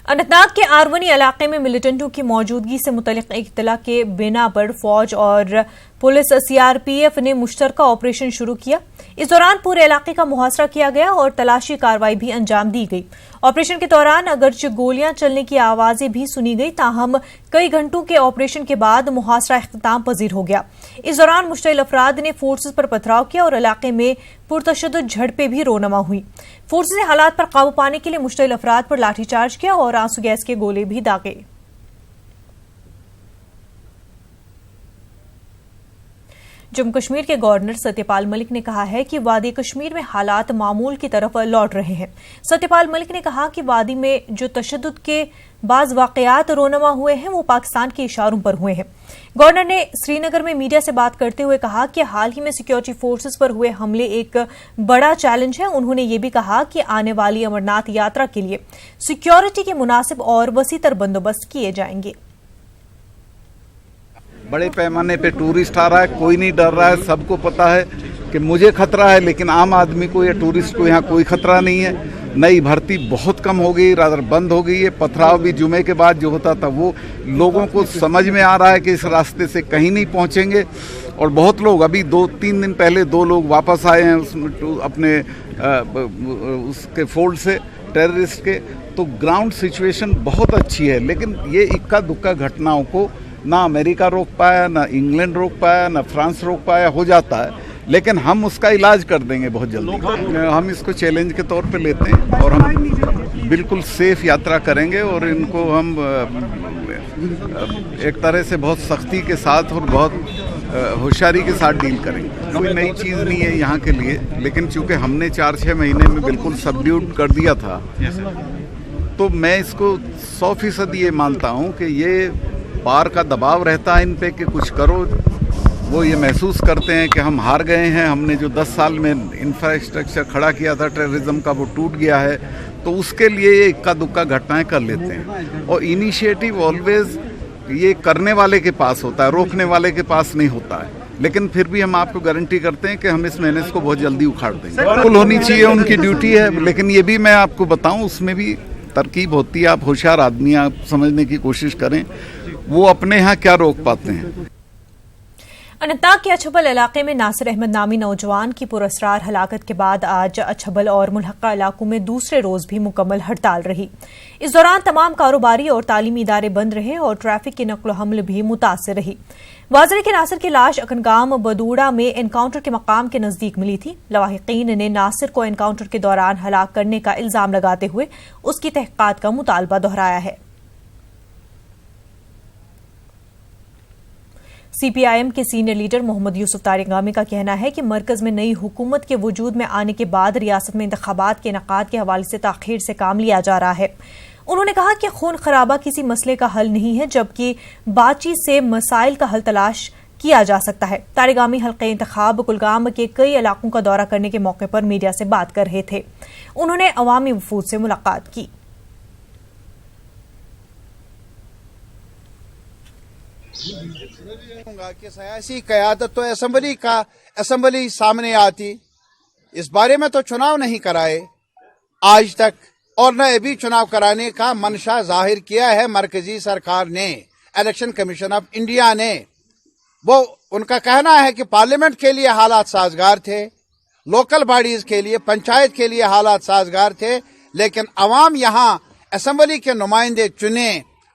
اننتناگ کے آرونی علاقے میں ملیٹنٹوں کی موجودگی سے متعلق اطلاع کے بنا پر فوج اور police C R P F نے مشترکہ آپریشن شروع کیا۔ اس دوران پورے علاقے کا محاصرہ کیا گیا اور تلاشی کارروائی بھی انجام دی گئی۔ آپریشن کے دوران اگرچہ گولیاں چلنے کی آوازیں بھی سنی گئی، تاہم کئی گھنٹوں کے آپریشن کے بعد محاصرہ اختتام پذیر ہو گیا۔ اس دوران مشتعل افراد نے فورسز پر پتھراؤ کیا اور علاقے میں پرتشدد جھڑپیں بھی رونما ہوئی۔ فورسز نے حالات پر قابو پانے کے لیے مشتعل افراد پر لاٹھی چارج کیا اور آنسو گیس کے گولے بھی داغے۔ جموں کشمیر کے گورنر ستیہ پال ملک نے کہا ہے کہ وادی کشمیر میں حالات معمول کی طرف لوٹ رہے ہیں۔ ستیہ پال ملک نے کہا کہ وادی میں جو تشدد کے بعض واقعات رونما ہوئے ہیں وہ پاکستان کے اشاروں پر ہوئے ہیں۔ گورنر نے سری نگر میں میڈیا سے بات کرتے ہوئے کہا کہ حال ہی میں سیکورٹی فورسز پر ہوئے حملے ایک بڑا چیلنج ہے۔ انہوں نے یہ بھی کہا کہ آنے والی امرناتھ یاترا کے لیے سیکورٹی کے مناسب اور وسیع تر بندوبست کیے جائیں گے۔ بڑے پیمانے پہ ٹورسٹ آ رہا ہے، کوئی نہیں ڈر رہا ہے، سب کو پتا ہے کہ مجھے خطرہ ہے، لیکن عام آدمی کو یا ٹورسٹ کو یہاں کوئی خطرہ نہیں ہے۔ نئی بھرتی بہت کم ہو گئی، رادر بند ہو گئی ہے۔ پتھراؤ بھی جمعے کے بعد جو ہوتا تھا وہ لوگوں کو سمجھ میں آ رہا ہے کہ اس راستے سے کہیں نہیں پہنچیں گے، اور بہت لوگ ابھی 2-3 دن پہلے 2 لوگ واپس آئے ہیں اپنے اس کے فولڈ سے، ٹیررسٹ کے۔ تو گراؤنڈ سچویشن بہت اچھی ہے، لیکن یہ اکا دکا گھٹناؤں کو نہ امریکہ روک پایا، نہ انگلینڈ روک پایا، نہ فرانس روک پایا، ہو جاتا ہے، لیکن ہم اس کا علاج کر دیں گے بہت جلدی۔ ہم اس کو چیلنج کے طور پہ لیتے ہیں اور ہم بالکل سیف یاترا کریں گے، اور ان کو ہم ایک طرح سے بہت سختی کے ساتھ اور بہت ہوشیاری کے ساتھ ڈیل کریں گے۔ کوئی نئی چیز نہیں ہے یہاں کے لیے، لیکن چونکہ ہم نے 4-6 مہینے میں بالکل سبڈیوٹ کر دیا تھا، تو میں اس کو 100% یہ مانتا ہوں کہ یہ بار کا دباؤ رہتا ہے ان پہ کہ کچھ کرو۔ وہ یہ محسوس کرتے ہیں کہ ہم ہار گئے ہیں، ہم نے جو 10 سال میں انفراسٹرکچر کھڑا کیا تھا ٹیررزم کا وہ ٹوٹ گیا ہے، تو اس کے لیے یہ اکا دکا گھٹنائیں کر لیتے ہیں۔ اور انیشیٹو آلویز یہ کرنے والے کے پاس ہوتا ہے، روکنے والے کے پاس نہیں ہوتا ہے، لیکن پھر بھی ہم آپ کو گارنٹی کرتے ہیں کہ ہم اس مہینے کو بہت جلدی اکھاڑ دیں گے۔ بالکل ہونی چاہیے، ان کی ڈیوٹی ہے، لیکن یہ بھی میں آپ کو بتاؤں اس میں بھی ترکیب ہوتی ہے۔ آپ ہوشیار آدمی، آپ سمجھنے کی کوشش کریں وہ اپنے ہاں کیا روک پاتے ہیں۔ اننتناگ کے اچھبل علاقے میں ناصر احمد نامی نوجوان کی پراسرار ہلاکت کے بعد آج اچھبل اور ملحقہ علاقوں میں دوسرے روز بھی مکمل ہڑتال رہی۔ اس دوران تمام کاروباری اور تعلیمی ادارے بند رہے اور ٹریفک کی نقل و حمل بھی متاثر رہی۔ واضح ہے کہ ناصر کی لاش اکنگام بدوڑا میں انکاؤنٹر کے مقام کے نزدیک ملی تھی۔ لواحقین نے ناصر کو انکاؤنٹر کے دوران ہلاک کرنے کا الزام لگاتے ہوئے اس کی تحقیقات کا مطالبہ دہرایا ہے۔ سی پی آئی ایم کے سینئر لیڈر محمد یوسف طارقگامی کا کہنا ہے کہ مرکز میں نئی حکومت کے وجود میں آنے کے بعد ریاست میں انتخابات کے انعقاد کے حوالے سے تاخیر سے کام لیا جا رہا ہے۔ انہوں نے کہا کہ خون خرابہ کسی مسئلے کا حل نہیں ہے، جبکہ بات چیت سے مسائل کا حل تلاش کیا جا سکتا ہے۔ طارقگامی حلقہ انتخاب کلگام کے کئی علاقوں کا دورہ کرنے کے موقع پر میڈیا سے بات کر رہے تھے۔ انہوں نے عوامی وفود سے ملاقات کی۔ کہ سیاسی قیادت تو اسمبلی سامنے آتی، اس بارے میں تو چناؤ نہیں کرائے آج تک، اور نہ ابھی چناؤ کرانے کا منشا ظاہر کیا ہے مرکزی سرکار نے، الیکشن کمیشن آف انڈیا نے۔ وہ ان کا کہنا ہے کہ پارلیمنٹ کے لیے حالات سازگار تھے، لوکل باڈیز کے لیے، پنچایت کے لیے حالات سازگار تھے، لیکن عوام یہاں اسمبلی کے نمائندے چنے،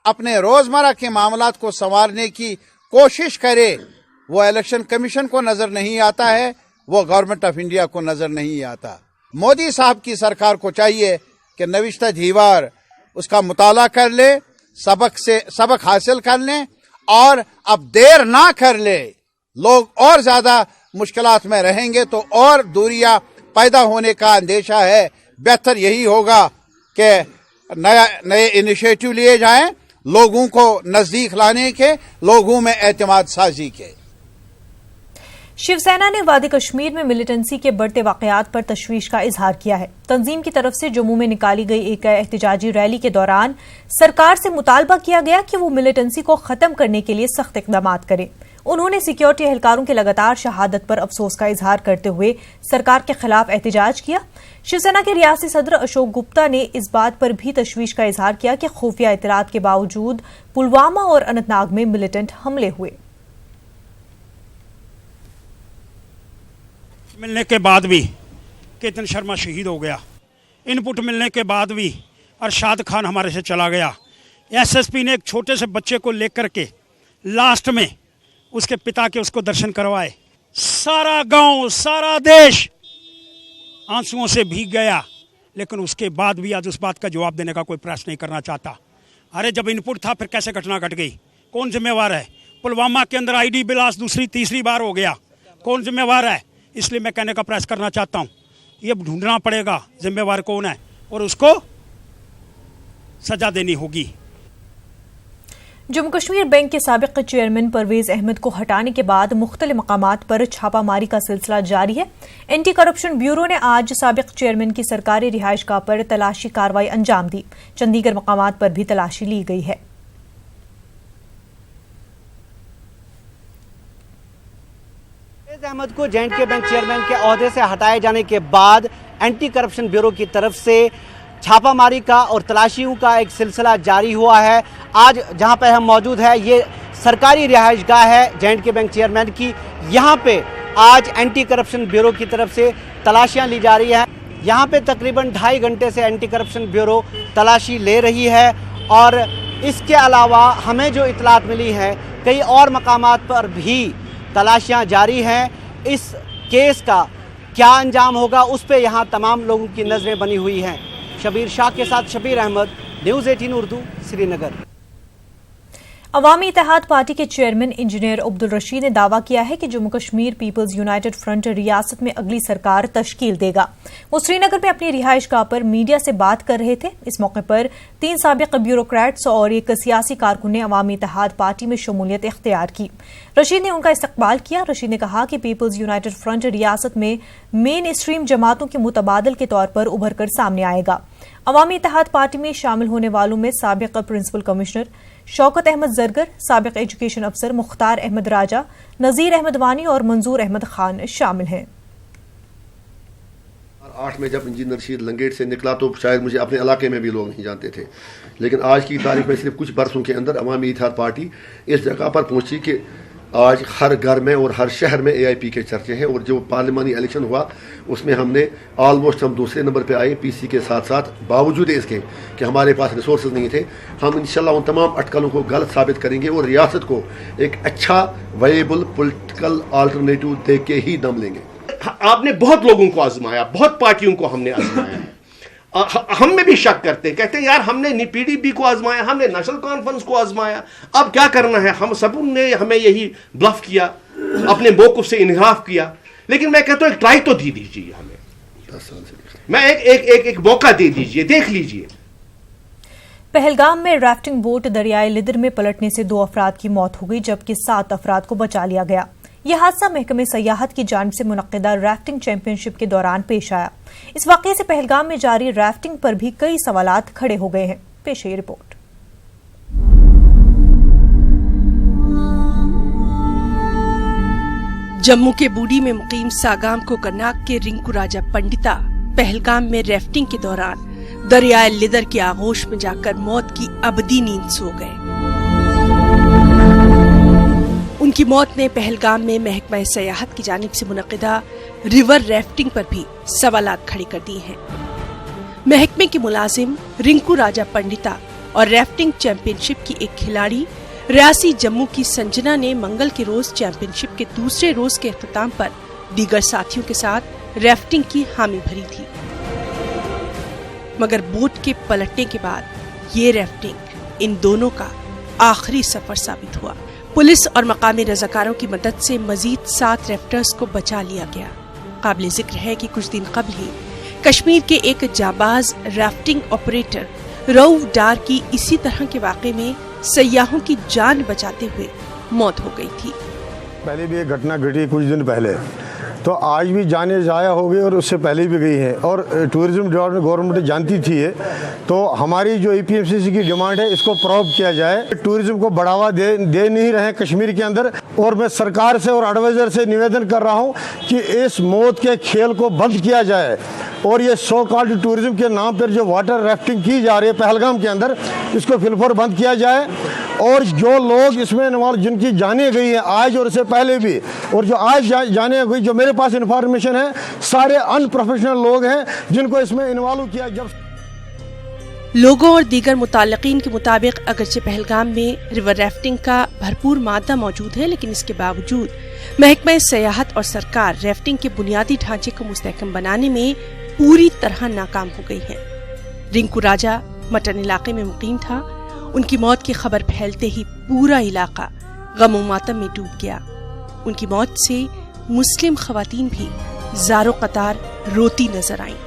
اپنے روزمرہ کے معاملات کو سنوارنے کی کوشش کرے، وہ الیکشن کمیشن کو نظر نہیں آتا ہے، وہ گورنمنٹ آف انڈیا کو نظر نہیں آتا۔ مودی صاحب کی سرکار کو چاہیے کہ نوشتہ دیوار اس کا مطالعہ کر لے، سبق حاصل کر لیں، اور اب دیر نہ کر لے۔ لوگ اور زیادہ مشکلات میں رہیں گے تو اور دوریاں پیدا ہونے کا اندیشہ ہے۔ بہتر یہی ہوگا کہ نئے انیشیٹو لیے جائیں، لوگوں کو نزدیک لانے کے، لوگوں میں اعتماد سازی کے۔ شیو سینا نے وادی کشمیر میں ملیٹنسی کے بڑھتے واقعات پر تشویش کا اظہار کیا ہے۔ تنظیم کی طرف سے جموں میں نکالی گئی ایک احتجاجی ریلی کے دوران سرکار سے مطالبہ کیا گیا کہ وہ ملیٹنسی کو ختم کرنے کے لیے سخت اقدامات کرے۔ उन्होंने सिक्योरिटी एहलकारों के लगातार शहादत पर अफसोस का इजहार करते हुए सरकार के खिलाफ एहतजाज किया। शिवसेना के रियासी सदर अशोक गुप्ता ने इस बात पर भी तशवीश का इजहार किया कि खुफिया इतलात के बावजूद पुलवामा और अनंतनाग में मिलिटेंट हमले हुए। मिलने के बाद भी केतन शर्मा शहीद हो गया, इनपुट मिलने के बाद भी अरशाद खान हमारे से चला गया। एसएसपी ने एक छोटे से बच्चे को लेकर के लास्ट में उसके पिता के उसको दर्शन करवाए। सारा गांव, सारा देश आंसुओं से भीग गया, लेकिन उसके बाद भी आज उस बात का जवाब देने का कोई प्रयास नहीं करना चाहता। अरे जब इनपुट था फिर कैसे घटना घट गई? कौन जिम्मेवार है? पुलवामा के अंदर आईडी ब्लास्ट दूसरी तीसरी बार हो गया, कौन जिम्मेवार है? इसलिए मैं कहने का प्रयास करना चाहता हूँ, ये ढूंढना पड़ेगा जिम्मेवार कौन है और उसको सजा देनी होगी। जम्मू कश्मीर बैंक के साबिक चेयरमैन परवेज अहमद को हटाने के बाद मुख्तलिफ मकामात पर छापामारी का सिलसिला जारी है। एंटी करप्शन ब्यूरो ने आज साबिक चेयरमैन की सरकारी रिहाइशगाह पर तलाशी कार्रवाई अंजाम दी। चंद दीगर मकामात पर भी तलाशी ली गई है। परवेज अहमद को J&K बैंक चेयरमैन के ओहदे से हटाए जाने के बाद एंटी करप्शन ब्यूरो की तरफ से छापामारी का और तलाशियों का एक सिलसिला जारी हुआ है। आज जहां पर हम मौजूद हैं, ये सरकारी रिहाइशगाह है J&K बैंक चेयरमैन की। यहां पे आज एंटी करप्शन ब्यूरो की तरफ से तलाशियां ली जा रही हैं। यहां पे तकरीबन 2.5 घंटे से एंटी करप्शन ब्यूरो तलाशी ले रही है और इसके अलावा हमें जो इतलात मिली है, कई और मकामात पर भी तलाशियां जारी हैं। इस केस का क्या अंजाम होगा, उस पे यहाँ तमाम लोगों की नज़रें बनी हुई हैं। शबीर शाह के साथ शबीर अहमद, न्यूज़ 18 उर्दू, श्रीनगर। अवामी इत्तेहाद पार्टी के चेयरमैन इंजीनियर अब्दुल रशीद ने दावा किया है कि Jammu Kashmir people's united front रियासत में अगली सरकार तश्कील देगा। वो श्रीनगर में अपनी रिहाइशगाह पर मीडिया से बात कर रहे थे। इस मौके पर 3 साबिक ब्यूरोक्रेट्स और एक सियासी कारकुन ने अवामी इत्तेहाद पार्टी में शमूलियत इख्तियार की। रशीद ने उनका इस्तकबाल किया। रशीद ने कहा कि पीपल्स यूनाइटेड फ्रंट रियासत में मेन स्ट्रीम जमातों के मुतबादल के तौर पर उभर कर सामने आएगा। अवामी इत्तेहाद पार्टी में शामिल होने वालों में साबिक प्रिंसिपल कमिश्नर शौकत अहमद जरगर, साबिक एजुकेशन अफसर मुख्तार अहमद राजा, नज़ीर अहमद वानी और मंजूर अहमद खान शामिल हैं। 8 में जब इंजीनियर रशीद लंगेट से निकला तो शायद मुझे अपने इलाके में भी लोग नहीं जानते थे, लेकिन आज की तारीख में सिर्फ कुछ बरसों के अंदर अवामी इत्तेहाद पार्टी इस जगह पर पहुंची कि आज हर घर में और हर शहर में AIP के चर्चे हैं। और जो पार्लिमानी इलेक्शन हुआ उसमें हमने ऑलमोस्ट हम दूसरे नंबर पे आए PC के साथ साथ, बावजूद इसके कि हमारे पास रिसोर्सेज नहीं थे। हम इंशाल्लाह उन तमाम अटकलों को गलत साबित करेंगे और रियासत को एक अच्छा वायबल पॉलिटिकल अल्टरनेटिव दे के ही दम लेंगे। आपने बहुत लोगों को आजमाया, बहुत पार्टियों को हमने आजमाया। हम में भी शक करते हैं, कहते हैं यार हमने PDP को आजमाया, हमने नेशनल कॉन्फ्रेंस को आजमाया, अब क्या करना है? हम सब ने हमें यही ब्लफ किया, अपने मौक़िफ़ से इन्हिराफ किया। लेकिन मैं कहता हूँ एक ट्राई तो दे दीजिए हमें, 10 साल से मैं एक मौका दे दीजिए, देख लीजिए। पहलगाम में राफ्टिंग बोट दरियाए लिदर में पलटने से 2 अफराद की मौत हो गई, जबकि 7 अफराद को बचा लिया गया। यह हादसा महकमे सयाहत की जानिब से मुनक्किदा राफ्टिंग चैंपियनशिप के दौरान पेश आया। इस वाक़े से पहलगाम में जारी राफ्टिंग पर भी कई सवालात खड़े हो गए हैं। पेश है रिपोर्ट। जम्मू के बूडी में मुकीम सागाम को कर्नाक के रिंकू राजा पंडिता पहलगाम में राफ्टिंग के दौरान दरियाए लिदर की आगोश में जाकर मौत की अबदी नींद सो गए। उनकी मौत ने पहलगाम में महकमा सयाहत की जानिब से मुनक्किदा रिवर राफ्टिंग पर भी सवालात खड़े कर दिए हैं। महकमे के मुलाजिम रिंकू राजा पंडिता और राफ्टिंग चैंपियनशिप की एक खिलाड़ी रियासी जम्मू की संजना ने मंगल के रोज चैंपियनशिप के दूसरे रोज के अख्ताम पर दीगर साथियों के साथ राफ्टिंग की हामी भरी थी, मगर बोट के पलटने के बाद ये राफ्टिंग इन दोनों का आखिरी सफर साबित हुआ। पुलिस और मकामी रजाकारों की मदद से मजीद 7 राफ्टर्स को बचा लिया गया। काबिल जिक्र है कि कुछ दिन कबल ही कश्मीर के एक जाबाज राफ्टिंग ऑपरेटर रऊफ डार की इसी तरह के वाक़े में सयाहों की जान बचाते हुए मौत हो गई थी। पहले भी एक घटना घटी कुछ दिन पहले, तो आज भी जाने जाया हो गई और उससे पहले भी गई है। और टूरिज्म डिपार्टमेंट गवर्नमेंट जानती थी, तो तो हमारी जो EPMCC की डिमांड है इसको प्रोब किया जाए। टूरिज्म को बढ़ावा दे नहीं रहे कश्मीर के अंदर, और मैं सरकार से और एडवाइजर से निवेदन कर रहा हूं कि इस मौत के खेल को बंद किया जाए, और ये सो कॉल्ड टूरिज्म के नाम पर जो वाटर राफ्टिंग की जा रही है पहलगाम के अंदर, इसको फिलफोर बंद किया जाए। और जो लोग इसमें इन्वॉल्व, जिनकी जाने गई है आज और इससे पहले भी, और जो आज जाने गई, जो मेरे पास इंफॉर्मेशन है, सारे अनप्रोफेशनल लोग हैं जिनको इसमें इन्वॉल्व किया। जब लोगों और दीगर मुताल्लिकीन के मुताबिक अगरचे पहलगाम में रिवर राफ्टिंग का भरपूर मादा मौजूद है, लेकिन इसके बावजूद महकमा सयाहत और सरकार राफ्टिंग के बुनियादी ढांचे को मुस्तहकम बनाने में पूरी तरह नाकाम हो गई है। रिंकू राजा मटन इलाके में मुकीम था। उनकी मौत की खबर फैलते ही पूरा इलाका गम और मातम में डूब गया। उनकी मौत से मुस्लिम खवातीन भी ज़ारो कतार रोती नजर आईं।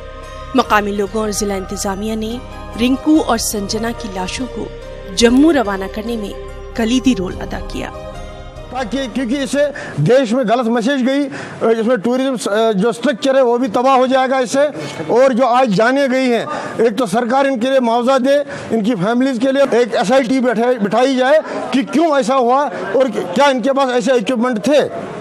मकामी लोगों और जिला इंतजामिया ने रिंकू और संजना की लाशों को जम्मू रवाना करने में कलीदी रोल अदा किया, क्योंकि इससे देश में गलत मैसेज गई, इसमें टूरिज्म जो स्ट्रक्चर है वो भी तबाह हो जाएगा इससे। और जो आज जाने गई हैं, एक तो सरकार इनके लिए मुआवजा दे, इनकी फैमिलीज के लिए एक SIT बिठाई जाए कि क्यों ऐसा हुआ और क्या इनके पास ऐसे इक्विपमेंट थे।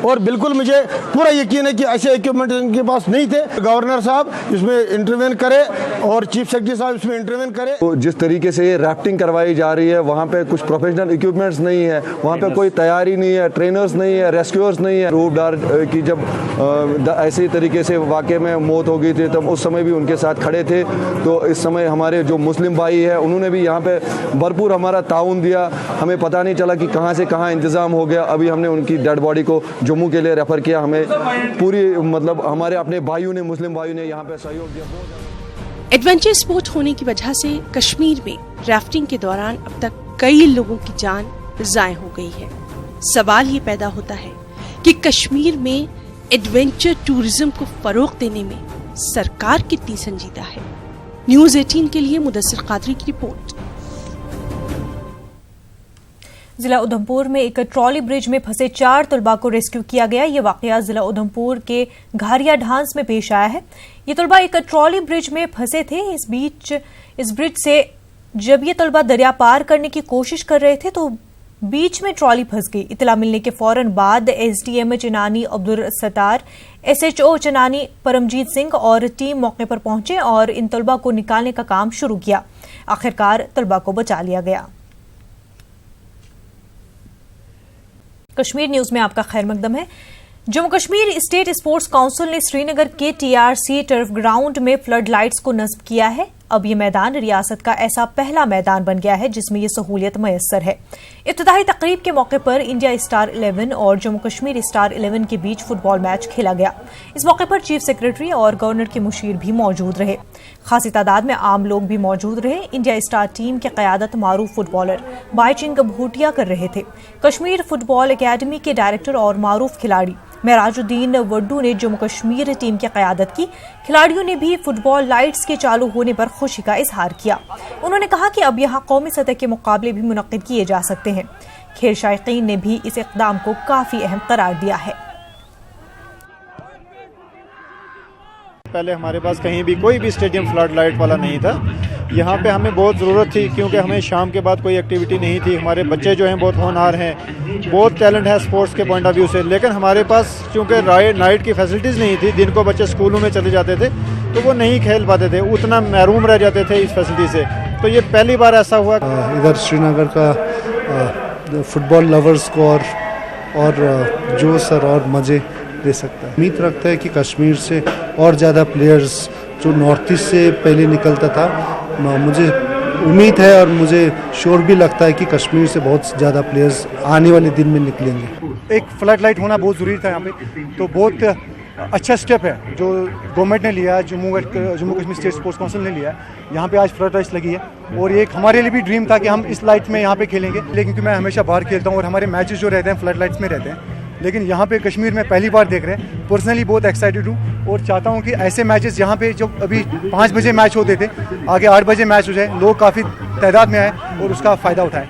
और बिल्कुल मुझे पूरा यकीन है कि ऐसे इक्विपमेंट इनके पास नहीं थे। गवर्नर साहब इसमें इंटरवेन करे और चीफ सेक्रेटरी साहब इसमें इंटरवेन करे। तो जिस तरीके से ये राफ्टिंग करवाई जा रही है, वहाँ पे कुछ प्रोफेशनल इक्विपमेंट्स नहीं है, वहाँ पे कोई तैयारी नहीं है, ट्रेनर्स नहीं है, रेस्क्यूअर्स नहीं है। रूपदार की जब ऐसे तरीके से वाकई में मौत हो गई थी, तब उस समय भी उनके साथ खड़े थे। तो इस समय हमारे जो मुस्लिम भाई है, उन्होंने भी यहाँ पे भरपूर हमारा ताउन दिया। हमें पता नहीं चला कि कहाँ से कहाँ इंतज़ाम हो गया। अभी हमने उनकी डेड बॉडी को जम्मू के लिए रेफर किया। हमें पूरी मतलब हमारे अपने भाइयों ने, मुस्लिम भाइयों ने यहाँ पे सहयोग दिया। एडवेंचर स्पोर्ट होने की वजह से कश्मीर में राफ्टिंग के दौरान अब तक कई लोगों की जान ज़ाय हो गई है। सवाल ये पैदा होता है कि कश्मीर में एडवेंचर टूरिज्म को फरोग देने में सरकार कितनी संजीदा है। न्यूज़ 18 के लिए मुदस्सिर कादरी की रिपोर्ट। जिला उधमपुर में एक ट्रॉली ब्रिज में फंसे 4 तलबा को रेस्क्यू किया गया। ये वाकया जिला उधमपुर के घारिया ढांस में पेश आया है। ये तलबा एक ट्रॉली ब्रिज में फंसे थे। इस ब्रिज से जब ये तलबा दरिया पार करने की कोशिश कर रहे थे तो बीच में ट्रॉली फंस गई। इतला मिलने के फौरन बाद SDM चनानी अब्दुल सत्तार, SHO चनानी परमजीत सिंह और टीम मौके पर पहुंचे और इन तलबा को निकालने का काम शुरू किया। आखिरकार तलबा को बचा लिया गया। कश्मीर न्यूज में आपका खैर मकदम है। Jammu Kashmir state sports council ने श्रीनगर के TRC टर्फ ग्राउंड में फ्लड लाइट्स को नस्ब किया है। अब ये मैदान रियासत का ऐसा पहला मैदान बन गया है जिसमें ये सहूलियत मयसर है। इब्तिदाई तकरीब के मौके पर इंडिया स्टार 11 और जम्मू कश्मीर स्टार 11 के बीच फुटबॉल मैच खेला गया। इस मौके पर चीफ सेक्रेटरी और गवर्नर के मुशीर भी मौजूद रहे। खासी तादाद में आम लोग भी मौजूद रहे। इंडिया स्टार टीम की क़यादत मारूफ फुटबॉलर बाईचिंग भूटिया कर रहे थे। कश्मीर फुटबॉल अकेडमी के डायरेक्टर और मारूफ खिलाड़ी मेराजुद्दीन वड्डू ने जम्मू कश्मीर टीम की क़यादत की। खिलाड़ियों ने भी फुटबॉल लाइट्स के चालू होने पर खुशी का इजहार किया। उन्होंने कहा कि अब यहाँ कौमी सतह के मुकाबले भी मुनक्किद किए जा सकते हैं। खेल शायकीन ने भी इस इक़दाम को काफ़ी अहम करार दिया है। पहले हमारे पास कहीं भी कोई भी स्टेडियम फ्लड लाइट वाला नहीं था। यहाँ पे हमें बहुत ज़रूरत थी क्योंकि हमें शाम के बाद कोई एक्टिविटी नहीं थी। हमारे बच्चे जो हैं बहुत होनहार हैं, बहुत टैलेंट है स्पोर्ट्स के पॉइंट ऑफ व्यू से, लेकिन हमारे पास चूँकि नाइट की फैसिलिटीज़ नहीं थी, दिन को बच्चे स्कूलों में चले जाते थे तो वो नहीं खेल पाते थे, उतना महरूम रह जाते थे इस फैसिलिटी से। तो ये पहली बार ऐसा हुआ। इधर श्रीनगर का फुटबॉल लवर्स को और जोश और मज़े दे सकता है। उम्मीद रखता है कि कश्मीर से और ज़्यादा प्लेयर्स जो नॉर्थ ईस्ट से पहले निकलता था, मुझे उम्मीद है और मुझे श्योर भी लगता है कि कश्मीर से बहुत ज़्यादा प्लेयर्स आने वाले दिन में निकलेंगे। एक फ्लड लाइट होना बहुत ज़रूरी था यहाँ पे, तो बहुत अच्छा स्टेप है जो गवर्नमेंट ने लिया है, Jammu Kashmir state sports council ने लिया है। यहाँ पे आज फ्लड लाइट्स लगी है और ये एक हमारे लिए भी ड्रीम था कि हम इस लाइट में यहाँ पे खेलेंगे, लेकिन क्योंकि मैं हमेशा बाहर खेलता हूँ और हमारे मैचेस जो रहते हैं फ्लड लाइट्स में रहते हैं, लेकिन यहाँ पे कश्मीर में पहली बार देख रहे हैं। पर्सनली बहुत एक्साइटेड हूँ और चाहता हूँ कि ऐसे मैचेस यहाँ पे जो अभी 5 बजे मैच होते थे आगे 8 बजे मैच हो जाए, लोग काफ़ी तादाद में आए और उसका फ़ायदा उठाएं।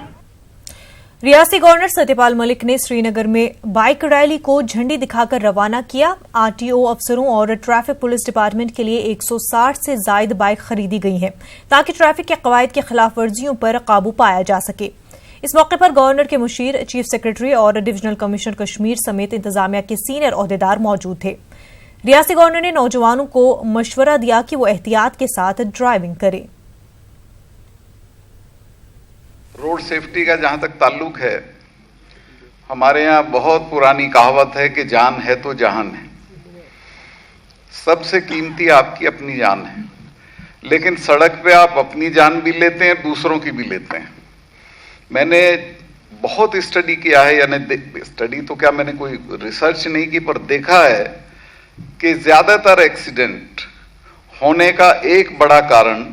रियासी गवर्नर सत्यपाल मलिक ने श्रीनगर में बाइक रैली को झंडी दिखाकर रवाना किया। आरटीओ अफसरों और ट्रैफिक पुलिस डिपार्टमेंट के लिए 160 से जायद बाइक खरीदी गई हैं ताकि ट्रैफिक के कवायद की खिलाफ वर्जियों पर काबू पाया जा सके। इस मौके पर गवर्नर के मुशीर, चीफ सेक्रेटरी और डिविजनल कमिश्नर कश्मीर समेत इंतजामिया के सीनियर ओहदेदार मौजूद थे। रियासी गवर्नर ने नौजवानों को मशवरा दिया कि वो एहतियात के साथ ड्राइविंग करें। रोड सेफ्टी का जहां तक ताल्लुक है, हमारे यहाँ बहुत पुरानी कहावत है कि जान है तो जहान है। सबसे कीमती आपकी अपनी जान है, लेकिन सड़क पे आप अपनी जान भी लेते हैं, दूसरों की भी लेते हैं। मैंने बहुत स्टडी किया है, यानी स्टडी तो क्या, मैंने कोई रिसर्च नहीं की, पर देखा है कि ज्यादातर एक्सीडेंट होने का एक बड़ा कारण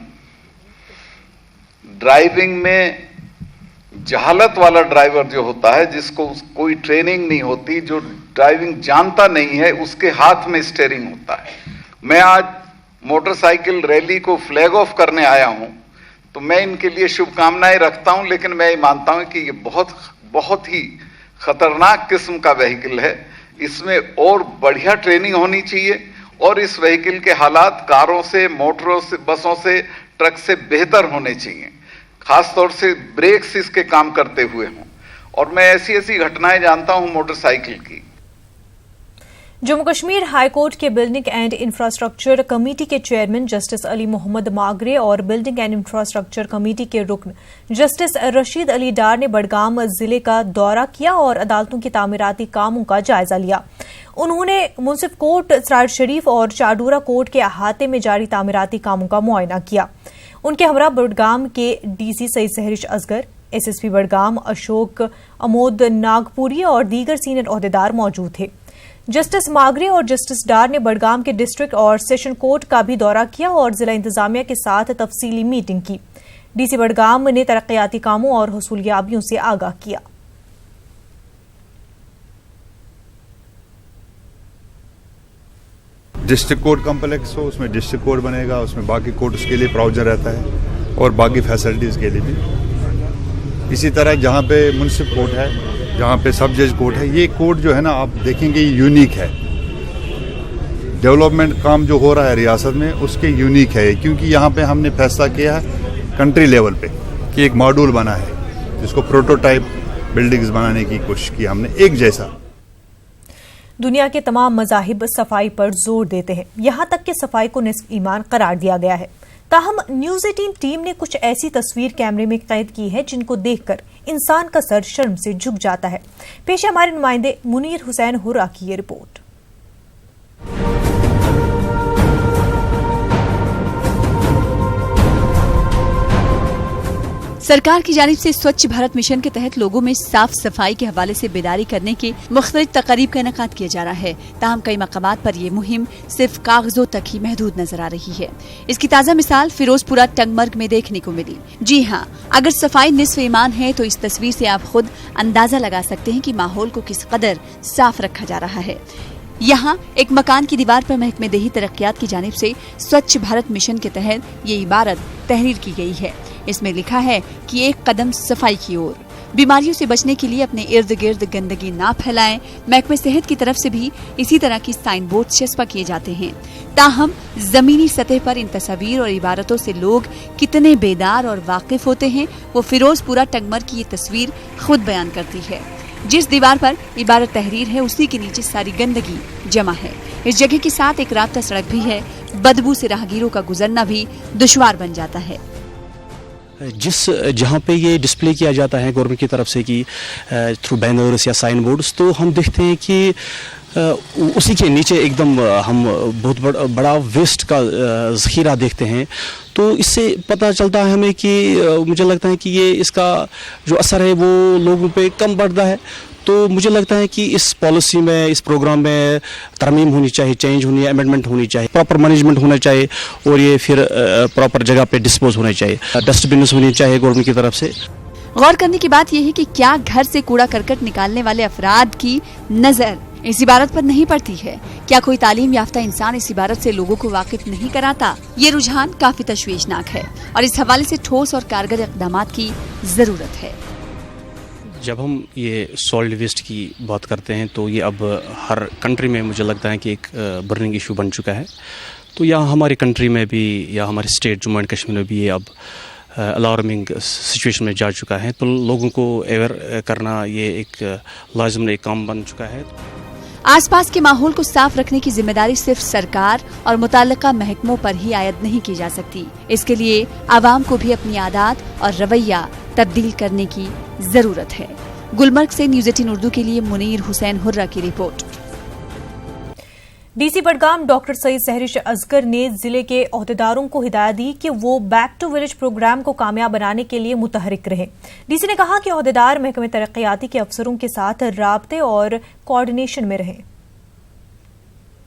ड्राइविंग में जहालत वाला ड्राइवर जो होता है, जिसको कोई ट्रेनिंग नहीं होती, जो ड्राइविंग जानता नहीं है, उसके हाथ में स्टीयरिंग होता है। मैं आज मोटरसाइकिल रैली को फ्लैग ऑफ करने आया हूं, तो मैं इनके लिए शुभकामनाएं रखता हूं, लेकिन मैं ये मानता हूं कि ये बहुत ही खतरनाक किस्म का व्हीकल है। इसमें और बढ़िया ट्रेनिंग होनी चाहिए और इस व्हीकल के हालात कारों से, मोटरों से, बसों से, ट्रक से बेहतर होने चाहिए, खासतौर से ब्रेक्स इसके काम करते हुए हों। और मैं ऐसी घटनाएं जानता हूं मोटरसाइकिल की। जम्मू कश्मीर हाई कोर्ट के बिल्डिंग एंड इंफ्रास्ट्रक्चर कमेटी के चेयरमैन जस्टिस अली मोहम्मद मागरे और बिल्डिंग एंड इंफ्रास्ट्रक्चर कमेटी के रुकन जस्टिस रशीद अली डार ने बडगाम जिले का दौरा किया और अदालतों की तामीराती कामों का जायजा लिया। उन्होंने मुंसिफ कोर्ट सराय शरीफ और चाडूरा कोर्ट के अहाते में जारी तामीराती कामों का मुआयना किया। उनके हमरा बडगाम के डीसी सईद सहरिश असगर, एसएसपी बडगाम अशोक अमोद नागपुरी और दीगर सीनियर ओहदेदार मौजूद थे। जस्टिस मागरे और जस्टिस डार ने बडगाम के डिस्ट्रिक्ट और सेशन कोर्ट का भी दौरा किया और जिला इंतजामिया के साथ तफसीली मीटिंग की। डीसी बडगाम ने तरक्याती कामों और हसूलियाबियों से आगाह किया। डिस्ट्रिक्ट कोर्ट कम्प्लेक्स हो, उसमें डिस्ट्रिक्ट कोर्ट बनेगा, उसमें बाकी कोर्ट उसके लिए प्रोविजन रहता है और बाकी फैसिलिटीज़ के लिए भी। इसी तरह जहाँ पे म्युनिसिपल कोर्ट है, जहाँ पे सब जज कोर्ट है, ये कोर्ट जो है ना, आप देखेंगे यूनिक है। डेवलपमेंट काम जो हो रहा है रियासत में, उसके यूनिक है, क्योंकि यहाँ पे हमने फैसला किया है कंट्री लेवल पे कि एक मॉड्यूल बना है जिसको प्रोटोटाइप बिल्डिंग्स बनाने की कोशिश की हमने, एक जैसा। दुनिया के तमाम मज़ाहिब सफाई पर जोर देते हैं, यहाँ तक कि सफाई को निस्फ ईमान करार दिया गया है। ताहम न्यूज़ 18 टीम ने कुछ ऐसी तस्वीर कैमरे में कैद की है जिनको देखकर इंसान का सर शर्म से झुक जाता है। पेश है हमारे नुमाइंदे मुनीर हुसैन हुर्रा की ये रिपोर्ट। सरकार की जानिब से स्वच्छ भारत मिशन के तहत लोगों में साफ सफाई के हवाले से बेदारी करने के मुख्तलिफ तकारीब का इनेकाद किया जा रहा है। ताहम कई मकामात पर यह मुहिम सिर्फ कागजों तक ही महदूद नजर आ रही है। इसकी ताज़ा मिसाल फिरोजपुरा टंगमर्ग में देखने को मिली। जी हाँ, अगर सफाई निस्फ ईमान है तो इस तस्वीर से आप खुद अंदाजा लगा सकते हैं कि माहौल को किस कदर साफ रखा जा रहा है। यहाँ एक मकान की दीवार पर महकमे देही तरक्कियात की जानिब से स्वच्छ भारत मिशन के तहत ये इबारत तहरीर की गई है। इसमें लिखा है कि एक कदम सफाई की ओर। बीमारियों से बचने के लिए अपने इर्द गिर्द गंदगी ना फैलाएं। महकमे सेहत की तरफ से भी इसी तरह की साइन बोर्ड चस्पा किए जाते हैं। ताहम जमीनी सतह पर इन तस्वीर और इबारतों से लोग कितने बेदार और वाकिफ होते हैं, वो फिरोजपुरा टंगमर्ग की ये तस्वीर खुद बयान करती है। जिस दीवार पर इबारत तहरीर है, उसी के नीचे सारी गंदगी जमा है। इस जगह के साथ एक राब्ता सड़क भी है। बदबू से राहगीरों का गुजरना भी दुश्वार बन जाता है। जहाँ पे ये डिस्प्ले किया जाता है गवर्नमेंट की तरफ से कि थ्रू बैनर्स या साइन बोर्ड्स, तो हम देखते हैं कि उसी के नीचे एकदम हम बहुत बड़ा वेस्ट का ज़ख़ीरा देखते हैं। तो इससे पता चलता है हमें कि मुझे लगता है कि ये इसका जो असर है वो लोगों पे कम बढ़ता है। तो मुझे लगता है कि इस पॉलिसी में, इस प्रोग्राम में तरमीम होनी चाहिए, चेंज होनी है, अमेंडमेंट होनी चाहिए, प्रॉपर मैनेजमेंट होना चाहिए और ये फिर प्रॉपर जगह पे डिस्पोज होना चाहिए। डस्टबिन होनी चाहिए गवर्नमेंट की तरफ से। गौर करने की बात यह है कि क्या घर से कूड़ा करकट निकालने वाले अफराद की नजर इस इबारत पर नहीं पड़ती है? क्या कोई तालीम याफ्ता इंसान इस इबारत से लोगों को वाकिफ नहीं कराता? ये रुझान काफी तशवीशनाक है और इस हवाले से ठोस और कारगर इक़दामात की जरूरत है। जब हम ये सॉलिड वेस्ट की बात करते हैं तो ये अब हर कंट्री में मुझे लगता है कि एक बर्निंग इशू बन चुका है। तो यहाँ हमारी कंट्री में भी या हमारे स्टेट जम्मू एंड कश्मीर में भी ये अब अलार्मिंग सिचुएशन में जा चुका है। तो लोगों को अवेयर करना ये एक लाजिम एक काम बन चुका है। आसपास के माहौल को साफ रखने की जिम्मेदारी सिर्फ सरकार और मुताल्लिका महकमों पर ही आयद नहीं की जा सकती। इसके लिए आवाम को भी अपनी आदत और रवैया तब्दील करने की जरूरत है। गुलमर्ग से न्यूज़ 18 उर्दू के लिए मुनीर हुसैन हुर्रा की report. DC Budgam doctor Syed Sehrish Asghar ने जिले के ओहदेदारों को हिदायत दी कि वो बैक टू विलेज प्रोग्राम को कामयाब बनाने के लिए मुतहरिक रहे। डीसी ने कहा कि ओहदेदार महकमे तरक्कियाती के अफसरों के साथ राब्ते और कोऑर्डिनेशन में रहें।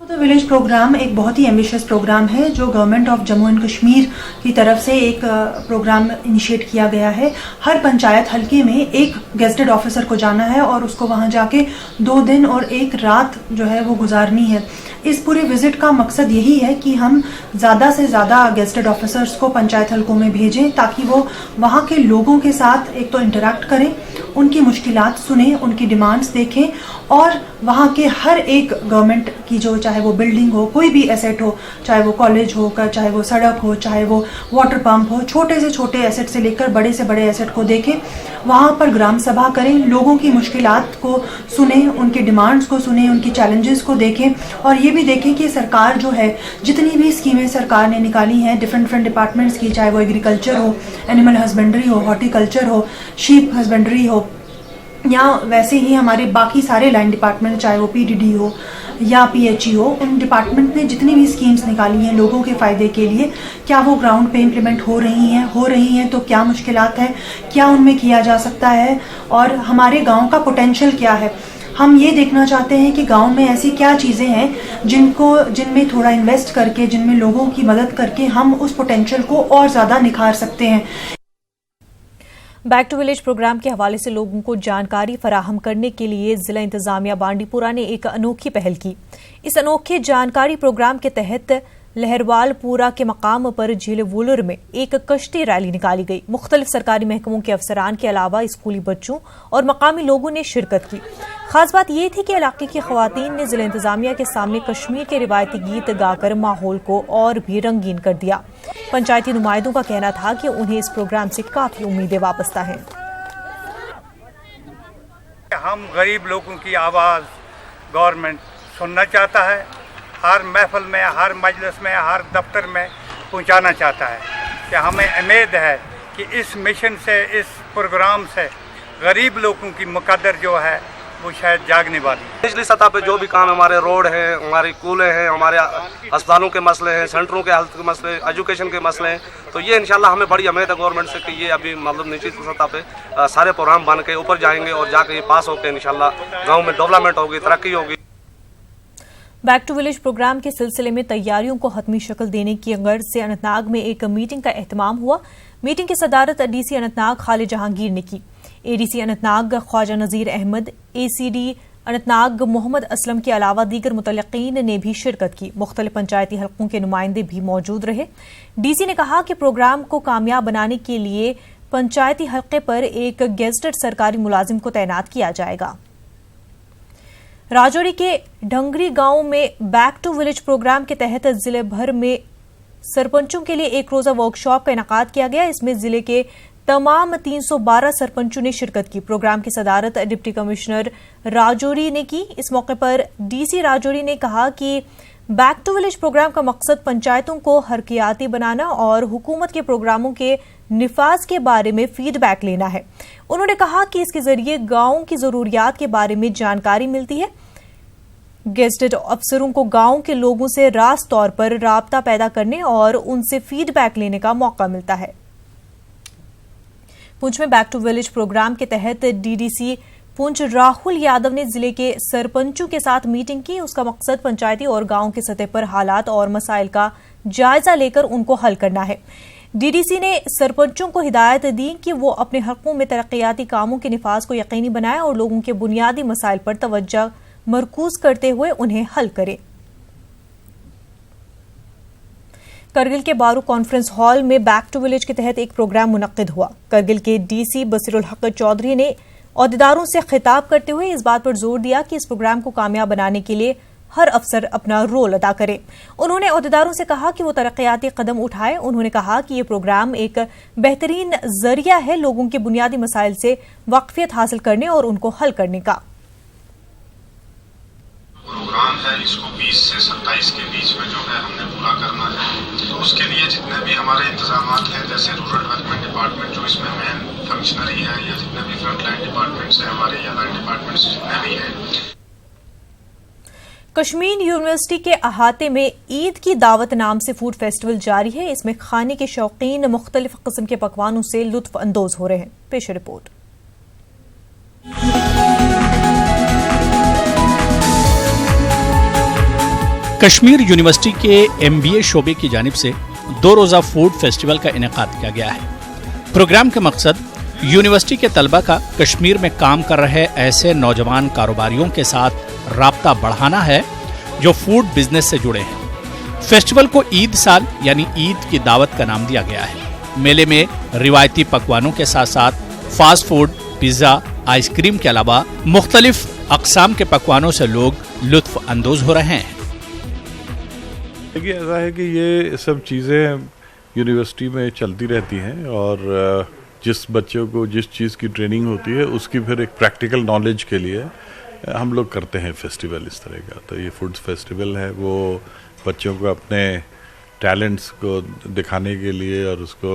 द विलेज प्रोग्राम एक बहुत ही एम्बिशियस प्रोग्राम है जो government of Jammu and Kashmir की तरफ से एक प्रोग्राम इनिशिएट किया गया है। हर पंचायत हल्के में एक गेस्टेड ऑफिसर को जाना है और उसको वहां जाके 2 दिन और 1 रात जो है वो गुजारनी है। इस पूरे विजिट का मकसद यही है कि हम ज़्यादा से ज़्यादा गेस्टेड ऑफिसर्स को पंचायत हल्कों में भेजें ताकि वो वहाँ के लोगों के साथ एक तो इंटरेक्ट करें, उनकी मुश्किलात सुनें, उनकी डिमांड्स देखें और वहाँ के हर एक गवर्नमेंट की जो चाहे वो बिल्डिंग हो, कोई भी एसेट हो, चाहे वो कॉलेज हो, चाहे वो सड़क हो, चाहे वो वाटर पंप हो, छोटे से छोटे एसेट से लेकर बड़े से बड़े एसेट को देखें, वहाँ पर ग्राम सभा करें, लोगों की मुश्किलात को सुनें, उनकी डिमांड्स को सुनें, उनकी चैलेंजेस को देखें और ये भी देखें कि सरकार जो है जितनी भी स्कीमें सरकार ने निकाली हैं डिफरेंट डिपार्टमेंट्स की, चाहे वो एग्रीकल्चर हो, एनिमल हस्बेंड्री हो, हॉर्टिकल्चर हो, शीप हस्बेंड्री हो या वैसे ही हमारे बाकी सारे लाइन डिपार्टमेंट चाहे वो पीडीडी हो या पीएचई हो, उन डिपार्टमेंट ने जितनी भी स्कीम्स निकाली हैं लोगों के फ़ायदे के लिए, क्या वो ग्राउंड पे इम्प्लीमेंट हो रही हैं तो क्या मुश्किलात है, क्या उनमें किया जा सकता है और हमारे गांव का पोटेंशियल क्या है। हम ये देखना चाहते हैं कि गांव में ऐसी क्या चीज़ें हैं जिनमें थोड़ा इन्वेस्ट करके, जिनमें लोगों की मदद करके हम उस पोटेंशियल को और ज़्यादा निखार सकते हैं। बैक टू विलेज प्रोग्राम के हवाले से लोगों को जानकारी फराहम करने के लिए जिला इंतजामिया बांडीपुरा ने एक अनोखी पहल की। इस अनोखे जानकारी प्रोग्राम के तहत लहरवालपुरा के मकाम पर झील वुलर में एक कश्ती रैली निकाली गई। मुख्तलिफ सरकारी महकमों के अफसरान के अलावा स्कूली बच्चों और मकामी लोगों ने शिरकत की। खास बात यह थी कि इलाके की खवातीन ने जिला इंतजामिया के सामने कश्मीर के रिवायती गीत गाकर माहौल को और भी रंगीन कर दिया। पंचायती नुमाइंदों का कहना था कि उन्हें इस प्रोग्राम से काफी उम्मीदें वाबस्ता हैं। हम गरीब लोगों की आवाज़ गवर्नमेंट सुनना चाहता है, हर महफिल में, हर मजलिस में, हर दफ्तर में पहुंचाना चाहता है कि हमें उम्मीद है कि इस मिशन से, इस प्रोग्राम से गरीब लोगों की मुकद्दर जो है वो शायद जागने वाली है। निचली सतह पे जो भी काम हमारे रोड हैं, हमारी कूलें हैं, हमारे अस्पतालों के मसले हैं, सेंटरों के हेल्थ के मसले, एजुकेशन के मसले हैं, तो ये इंशाल्लाह हमें बड़ी उम्मीद है गवर्नमेंट से कि ये अभी मतलब निचली सतह पे सारे प्रोग्राम बन के ऊपर जाएंगे और जाके ये पास होकर इंशाल्लाह गाँव में डेवलपमेंट होगी, तरक्की होगी। बैक टू विलेज प्रोग्राम के सिलसिले में तैयारियों को हतमी शक्ल देने की गर्ज से अनंतनाग में एक मीटिंग का एहतमाम हुआ। मीटिंग की सदारत डीसी अनंतनाग खालिद जहांगीर ने की। एडीसी अनंतनाग ख्वाजा नजीर अहमद, एसीडी अनंतनाग मोहम्मद असलम के अलावा दीगर मुतल्लिकीन ने भी शिरकत की। मुख्तलिफ पंचायती हल्कों के नुमाइंदे भी मौजूद रहे। डीसी ने कहा कि प्रोग्राम को कामयाब बनाने के लिए पंचायती हल्के पर एक गेजेटेड सरकारी मुलाजिम को तैनात किया जाएगा। राजौरी के ढंगरी गांव में बैक टू विलेज प्रोग्राम के तहत जिले भर में सरपंचों के लिए एक रोजा वर्कशॉप का इनेकाद किया गया। इसमें जिले के तमाम 312 सरपंचों ने शिरकत की। प्रोग्राम की सदारत डिप्टी कमिश्नर राजौरी ने की। इस मौके पर डीसी राजौरी ने कहा कि बैक टू विलेज प्रोग्राम का मकसद पंचायतों को हरकियाती बनाना और हुकूमत के प्रोग्रामों के निफाज के बारे में फीडबैक लेना है। उन्होंने कहा कि इसके जरिए गांवों की जरूरियात के बारे में जानकारी मिलती है। गेस्टेड अफसरों को गांव के लोगों से रास्त तौर पर राब्ता पैदा करने और उनसे फीडबैक लेने का मौका मिलता है। पुंछ में बैक टू विलेज प्रोग्राम के तहत डीडीसी पुंछ राहुल यादव ने जिले के सरपंचों के साथ मीटिंग की। उसका मकसद पंचायती और गांव के सतह पर हालात और मसाइल का जायजा लेकर उनको हल करना है। डीडीसी ने सरपंचों को हिदायत दी कि वो अपने हलकों में तरक्कियाती कामों के निफाज को यकीनी बनाएं और लोगों के बुनियादी मसाइल पर तवज्जो मरकूज करते हुए उन्हें हल करें। करगिल के बारू कॉन्फ्रेंस हॉल में बैक टू विलेज के तहत एक प्रोग्राम मुनक्किद हुआ। करगिल के डीसी बसीरुल हक चौधरी ने عہدیداروں سے خطاب کرتے ہوئے اس بات پر زور دیا کہ اس پروگرام کو کامیاب بنانے کے لیے ہر افسر اپنا رول ادا کرے. انہوں نے عہدیداروں سے کہا کہ وہ ترقیاتی قدم اٹھائیں. انہوں نے کہا کہ یہ پروگرام ایک بہترین ذریعہ ہے لوگوں کے بنیادی مسائل سے واقفیت حاصل کرنے اور ان کو حل کرنے کا. پروگرام ہے اس کو 20 سے 27 کے بیچ میں جو ہے ہم نے پورا کرنا ہے. تو اس کے لیے جتنے بھی ہمارے انتظامات ہیں جیسے رورل ڈیولپمنٹ ڈپارٹمنٹ جو اس میں مین فنکشنری ہے یا جتنے بھی فرنٹ لائن ڈپارٹمنٹس ہیں ہمارے یا لائن ڈپارٹمنٹس جتنے بھی ہیں. کشمیر یونیورسٹی کے احاطے میں عید کی دعوت نام سے فوڈ فیسٹیول جاری ہے. اس میں کھانے کے شوقین مختلف قسم کے پکوانوں سے لطف اندوز ہو رہے ہیں. پیش رپورٹ. کشمیر یونیورسٹی کے MBA شعبے کی جانب سے 2 روزہ فوڈ فیسٹیول کا انعقاد کیا گیا ہے. پروگرام کا مقصد یونیورسٹی کے طلبہ کا کشمیر میں کام کر رہے ایسے نوجوان کاروباریوں کے ساتھ رابطہ بڑھانا ہے جو فوڈ بزنس سے جڑے ہیں. فیسٹیول کو عید سال یعنی عید کی دعوت کا نام دیا گیا ہے. میلے میں روایتی پکوانوں کے ساتھ ساتھ fast food, pizza, ice cream کے علاوہ مختلف اقسام کے پکوانوں سے لوگ لطف اندوز ہو رہے ہیں. دیکھیے ایسا ہے کہ یہ سب چیزیں یونیورسٹی میں چلتی رہتی ہیں اور جس بچوں کو جس چیز کی ٹریننگ ہوتی ہے اس کی پھر ایک پریکٹیکل نالج کے لیے ہم لوگ کرتے ہیں فیسٹیول اس طرح کا. تو یہ فوڈ فیسٹیول ہے وہ بچوں کو اپنے ٹیلنٹس کو دکھانے کے لیے اور اس کو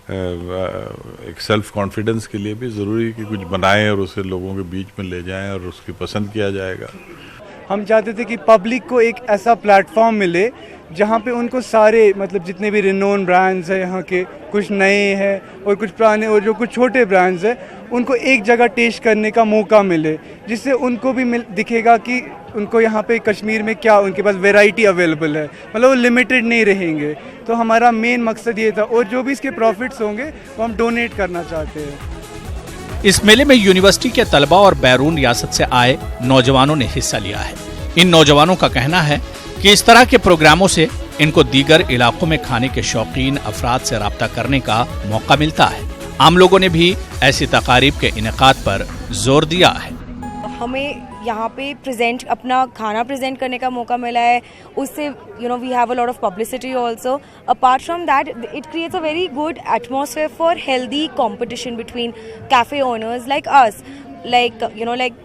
ایک سیلف کانفیڈنس کے لیے بھی ضروری کہ کچھ بنائیں اور اسے لوگوں کے بیچ میں لے جائیں اور اس کی پسند کیا جائے گا. ہم چاہتے تھے کہ پبلک کو ایک ایسا پلیٹ فارم ملے جہاں پہ ان کو سارے مطلب جتنے بھی رینون برانڈز ہیں یہاں کے، کچھ نئے ہیں اور کچھ پرانے اور جو کچھ چھوٹے برانڈز ہیں، ان کو ایک جگہ ٹیسٹ کرنے کا موقع ملے جس سے ان کو بھی دکھے گا کہ ان کو یہاں پہ کشمیر میں کیا ان کے پاس ویرائٹی اویلیبل ہے، مطلب وہ لمیٹڈ نہیں رہیں گے. تو ہمارا مین مقصد یہ تھا اور جو بھی اس کے پروفٹس ہوں گے وہ ہم ڈونیٹ کرنا چاہتے ہیں. اس میلے میں یونیورسٹی کے طلبہ اور بیرون ریاست سے آئے نوجوانوں نے حصہ لیا ہے. ان نوجوانوں کا کہنا ہے کہ اس طرح کے پروگراموں سے ان کو دیگر علاقوں میں کھانے کے شوقین افراد سے رابطہ کرنے کا موقع ملتا ہے. عام لوگوں نے بھی ایسی تقاریب کے انعقاد پر زور دیا ہے. ہمیں یہاں پہ اپنا کھانا پریزنٹ کرنے کا موقع ملا ہے. اس سے we have a lot of publicity also. Apart from that it creates a very good atmosphere for healthy competition between cafe owners like us. Like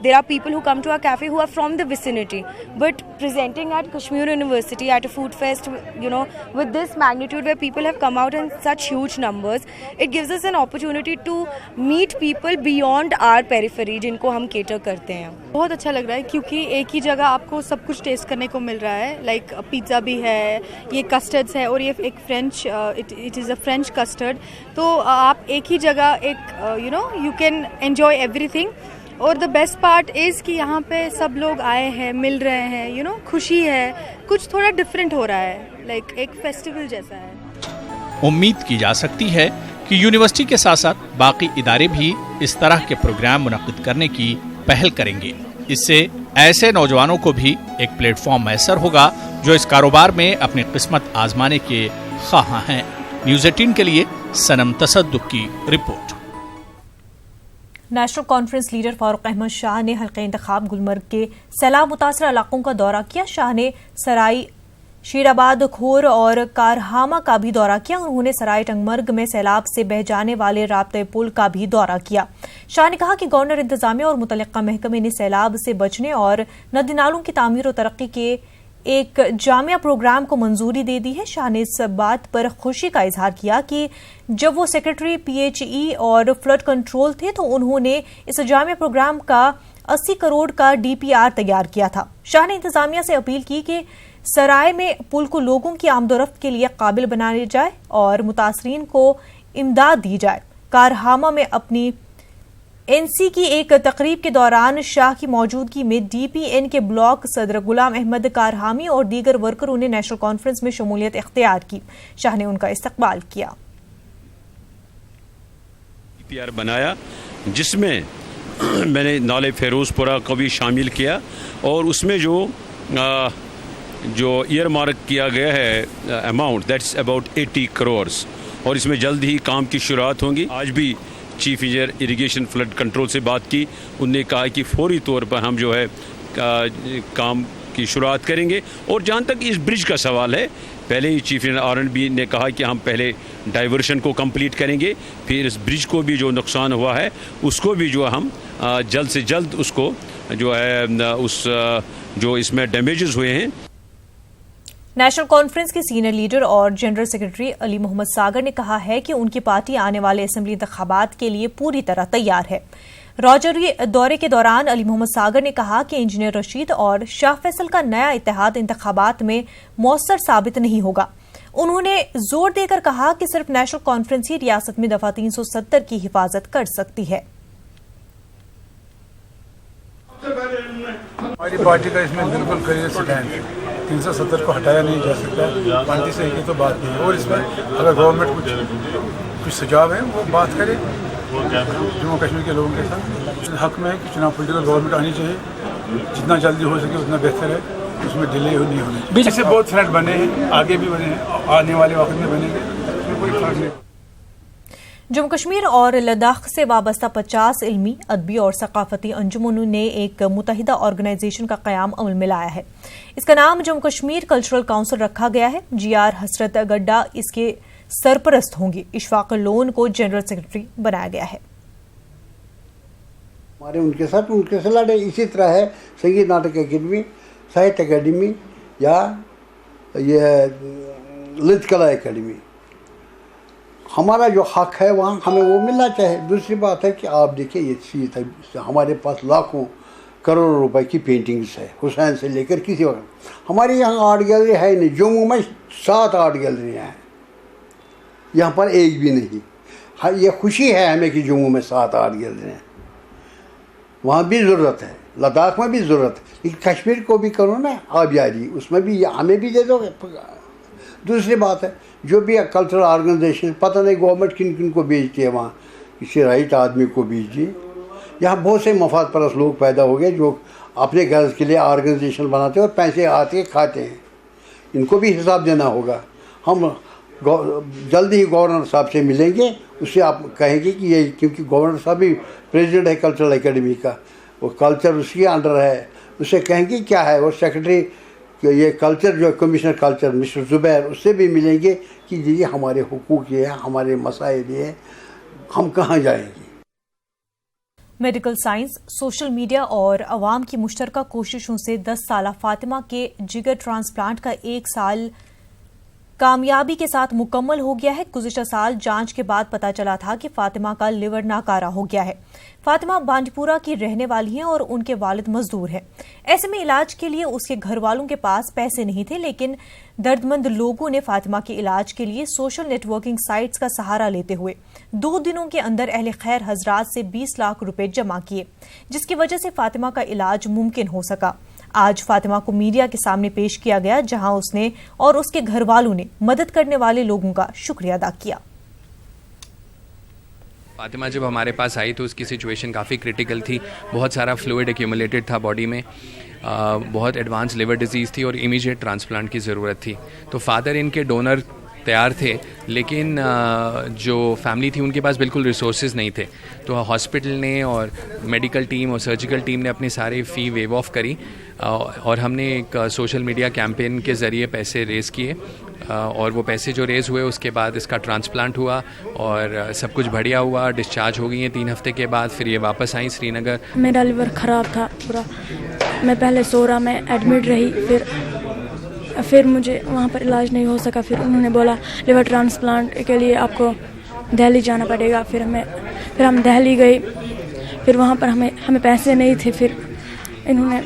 there are people who come to our cafe who are from the vicinity, but presenting at Kashmir University at a food fest, with this magnitude where people have come out in such huge numbers, it gives us an opportunity to meet people beyond our periphery جن کو ہم cater کرتے ہیں. بہت اچھا لگ رہا ہے کیونکہ ایک ہی جگہ آپ کو سب کچھ ٹیسٹ کرنے کو مل رہا ہے. لائک پیزا بھی ہے، یہ کسٹرڈس ہے اور یہ ایک French it is a French custard. تو آپ ایک ہی جگہ ایک you can enjoy every thing. اور دا بیسٹ پارٹ از کہ یہاں پہ سب لوگ آئے ہیں، مل رہے ہیں، خوشی ہے، کچھ تھوڑا ڈفرینٹ ہو رہا ہے، لائک ایک فیسٹیول جیسا ہے. امید کی جا سکتی ہے کہ یونیورسٹی کے ساتھ ساتھ باقی ادارے بھی اس طرح کے پروگرام منعقد کرنے کی پہل کریں گے. اس سے ایسے نوجوانوں کو بھی ایک پلیٹ فارم میسر ہوگا جو اس کاروبار میں اپنی قسمت آزمانے کے خواہاں ہیں. نیوز 18 کے لیے سنم تصدق کی رپورٹ. نیشنل کانفرنس لیڈر فاروق احمد شاہ نے حلقہ انتخاب گلمرگ کے سیلاب متاثرہ علاقوں کا دورہ کیا. شاہ نے سرائی شیر آباد، کھور اور کارہامہ کا بھی دورہ کیا. انہوں نے سرائی ٹنگمرگ میں سیلاب سے بہہ جانے والے رابطہ پل کا بھی دورہ کیا. شاہ نے کہا کہ گورنر انتظامیہ اور متعلقہ محکمے نے سیلاب سے بچنے اور ندی نالوں کی تعمیر و ترقی کے ایک جامع پروگرام کو منظوری دے دی ہے. شاہ نے اس بات پر خوشی کا اظہار کیا کہ جب وہ سیکرٹری PHE اور فلڈ کنٹرول تھے تو انہوں نے اس جامع پروگرام کا 80 کروڑ کا DPR تیار کیا تھا. شاہ نے انتظامیہ سے اپیل کی کہ سرائے میں پل کو لوگوں کی آمد و رفت کے لیے قابل بنایا جائے اور متاثرین کو امداد دی جائے. کارہامہ میں اپنی NC کی ایک تقریب کے دوران شاہ کی موجودگی میں DPN کے بلاک صدر غلام احمد کارہامی اور دیگر ورکروں نے نیشنل کانفرنس میں شمولیت اختیار کی. شاہ نے ان کا استقبال کیا. DPR بنایا جس میں میں نے نالے فیروز پورہ کو بھی شامل کیا اور اس میں جو ایئر مارک کیا گیا ہے اماؤنٹ دیٹس اباؤٹ 80 کروڑ اور اس میں جلد ہی کام کی شروعات ہوں گی. آج بھی chief engineer irrigation flood control से बात की, उनने कहा कि फौरी तौर पर हम जो है काम की शुरुआत करेंगे। और जहाँ तक इस ब्रिज का सवाल है, पहले ही चीफ इंजीनियर R&B ने कहा कि हम पहले डाइवर्शन को कंप्लीट करेंगे, फिर इस ब्रिज को भी जो नुकसान हुआ है उसको भी जो हम जल्द से जल्द उसको जो है उस जो इसमें डैमेजेस हुए हैं। नेशनल कॉन्फ्रेंस के सीनियर लीडर और जनरल सेक्रेटरी अली मोहम्मद सागर ने कहा है कि उनकी पार्टी आने वाले असेंबली इंतखाबात के लिए पूरी तरह तैयार है। रौजरी दौरे के दौरान अली मोहम्मद सागर ने कहा कि इंजीनियर रशीद और शाह फैसल का नया इत्तेहाद इंतखाबात में मौसर साबित नहीं होगा। उन्होंने जोर देकर कहा कि सिर्फ नेशनल कॉन्फ्रेंस ही रियासत में दफा 370 की हिफाजत कर सकती है। हमारी पार्टी का इसमें बिल्कुल क्लियर स्टैंड है, 370 को हटाया नहीं जा सकता, पार्टी से एक ही तो बात नहीं है। और इसमें अगर गवर्नमेंट कुछ सुझाव है वो बात करे जम्मू कश्मीर के लोगों के साथ। हक में है कि चुनाव पोलिटिकल गवर्नमेंट आनी चाहिए, जितना जल्दी हो सके उतना बेहतर है, उसमें डिले नहीं होनी चाहिए। इससे बहुत फ्रंट बने हैं, आगे भी बने हैं, आने वाले वक्त में बनेंगे, उसमें कोई फर्क नहीं। जम्मू कश्मीर और लद्दाख से वाबस्ता 50 इल्मी, अदबी और सकाफती अंजुमनों ने एक मुतहिदा ऑर्गेनाइजेशन का क़याम अमल में लाया है। इसका नाम जम्मू कश्मीर कल्चरल काउंसिल रखा गया है। GR हसरत गड्डा इसके सरपरस्त होंगी। इशफाक लोन को जनरल सेक्रेटरी बनाया गया है। हमारे उनके साथ लड़े इसी तरह है संगीत नाटक अकेडमी, साहित्य अकेडमी या ये ललित कला अकेडमी। हमारा जो हक है वहाँ हमें वो मिलना चाहिए। दूसरी बात है कि आप देखिए ये चीज़ है, हमारे पास लाखों करोड़ों रुपए की पेंटिंग्स है, हुसैन से लेकर किसी वक्त। हमारे यहाँ आर्ट गैलरी है नहीं, जम्मू में 7 आर्ट गैलरियाँ हैं, यहाँ पर एक भी नहीं। हाँ, ये खुशी है हमें कि जम्मू में 7 आर्ट गैलरियाँ हैं, वहाँ भी ज़रूरत है, लद्दाख में भी ज़रूरत है, लेकिन कश्मीर को भी करो ना आबियारी, उसमें भी हमें भी दे दो। दूसरी बात है जो भी कल्चरल ऑर्गेनाइजेशन, पता नहीं गवर्नमेंट किन किन को भेजती है, वहाँ किसी राइट आदमी को भेजिए। यहाँ बहुत से मफाद परस्त लोग पैदा हो गए जो अपने गर्ज के लिए ऑर्गेनाइजेशन बनाते हैं और पैसे आते खाते हैं, इनको भी हिसाब देना होगा। हम जल्दी ही गवर्नर साहब से मिलेंगे, उससे आप कहेंगे कि ये, क्योंकि गवर्नर साहब भी प्रेसिडेंट है कल्चरल एकेडमी का, वो कल्चर उसके अंडर है, उससे कहेंगे क्या है। और सेक्रेटरी ये कल्चर जो कमिश्नर कल्चर मिस्टर जुबैर, उससे भी मिलेंगे कि ये हमारे हुकूक ये है, हमारे मसाइल ये है, हम कहाँ जाएंगे। मेडिकल साइंस, सोशल मीडिया और अवाम की मुश्तरका कोशिशों से 10 साला फातिमा के जिगर ट्रांसप्लांट का 1 साल कामयाबी के साथ मुकम्मल हो गया है। गुज़िश्ता साल जांच के बाद पता चला था कि फातिमा का लिवर नाकारा हो गया है। फातिमा बांडीपुरा की रहने वाली हैं और उनके वालिद मजदूर हैं। ऐसे में इलाज के लिए उसके घर वालों के पास पैसे नहीं थे, लेकिन दर्दमंद लोगों ने फातिमा के इलाज के लिए सोशल नेटवर्किंग साइट्स का सहारा लेते हुए 2 दिनों के अंदर अहले खैर हजरात से 20 लाख रुपए जमा किए, जिसकी वजह से फातिमा का इलाज मुमकिन हो सका। आज फातिमा को मीडिया के सामने पेश किया गया, जहां उसने और उसके घर वालों ने मदद करने वाले लोगों का शुक्रिया अदा किया। फातिमा जब हमारे पास आई तो उसकी सिचुएशन काफ़ी क्रिटिकल थी, बहुत सारा फ्लूइड एक्यूमुलेटेड था बॉडी में, बहुत एडवांस लिवर डिजीज़ थी और इमीडिएट ट्रांसप्लांट की ज़रूरत थी। तो फादर इनके डोनर तैयार थे, लेकिन जो फैमिली थी उनके पास बिल्कुल रिसोर्सेज नहीं थे। तो हॉस्पिटल ने और मेडिकल टीम और सर्जिकल टीम ने अपनी सारी फ़ी वेव ऑफ करी और हमने एक सोशल मीडिया कैंपेन के ज़रिए पैसे रेज़ किए और वो पैसे जो रेज़ हुए उसके बाद इसका ट्रांसप्लांट हुआ और सब कुछ बढ़िया हुआ। डिस्चार्ज हो गई हैं 3 हफ्ते के बाद, फिर ये वापस आई श्रीनगर। मेरा लिवर ख़राब था पूरा, मैं पहले सोरा में एडमिट रही, फिर मुझे वहाँ पर इलाज नहीं हो सका। फिर उन्होंने बोला लिवर ट्रांसप्लांट के लिए आपको दिल्ली जाना पड़ेगा। फिर हम दिल्ली गए, फिर वहाँ पर हमें पैसे नहीं थे। फिर इन्होंने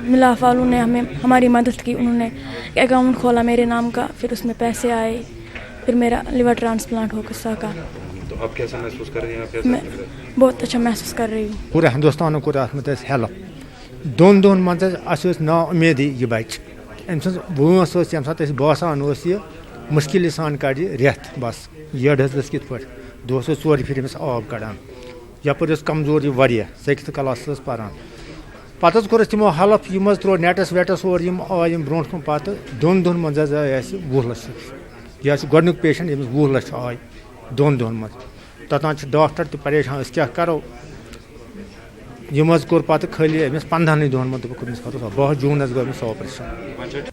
मिलाफ वालों ने हमारी मदद की, उन्होंने अकाउंट खोला मेरे नाम का, फिर उसमें पैसे आए, फिर मेरा लिवर ट्रांसप्लांट हो सका। तो आप कैसा महसूस कर रही हैं? मैं बहुत अच्छा महसूस कर रही हूँ। पूरे हिंदुस्तान को हेल्प 2 दोन मज ना उम्मीद यह बच वंस ये सात बसान यह मुश्किल सान कड़ रेत बस येड़ हज कित पे दोस 4 फिर आब कड़ान यपर कमजोर यह 6th क्लास पारान पत कोर तमो हेल्प यम त्रो नेटस वेटस और आय ब्रो कन पत 2 दोन मज आय 20 लक्ष यह गोडनुक पेशेंट यमिस 20 लक्ष आय 2 दोन मज توتان ڈاکٹر تہ پریشان اس کیا کرو یم کور پتہ خالی امس 15 دہن من دوپس خطر 10 جون گو امس آپریشن.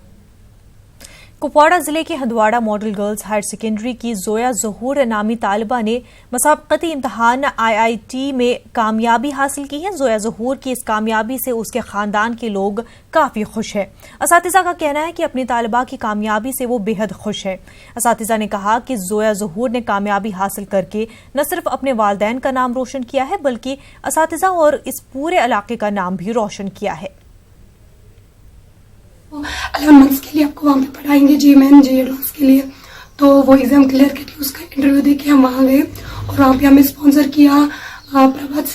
کپواڑہ ضلع کے Handwara model girls higher secondary کی زویا ظہور نامی طالبہ نے مسابقتی امتحان IIT میں کامیابی حاصل کی ہے. زویا ظہور کی اس کامیابی سے اس کے خاندان کے لوگ کافی خوش ہیں. اساتذہ کا کہنا ہے کہ اپنی طالبہ کی کامیابی سے وہ بے حد خوش ہیں. اساتذہ نے کہا کہ زویا ظہور نے کامیابی حاصل کر کے نہ صرف اپنے والدین کا نام روشن کیا ہے بلکہ اساتذہ اور اس پورے علاقے کا نام بھی روشن کیا ہے. 11 منتھس کے لیے آپ کو وہاں پہ پڑھائیں گے جی مین جی ایڈوانس کے لیے. تو وہ ایگزام کلیئر کر کے اس کا انٹرویو دے کے ہم وہاں گئے اور وہاں پہ ہمیں اسپانسر کیا پربھت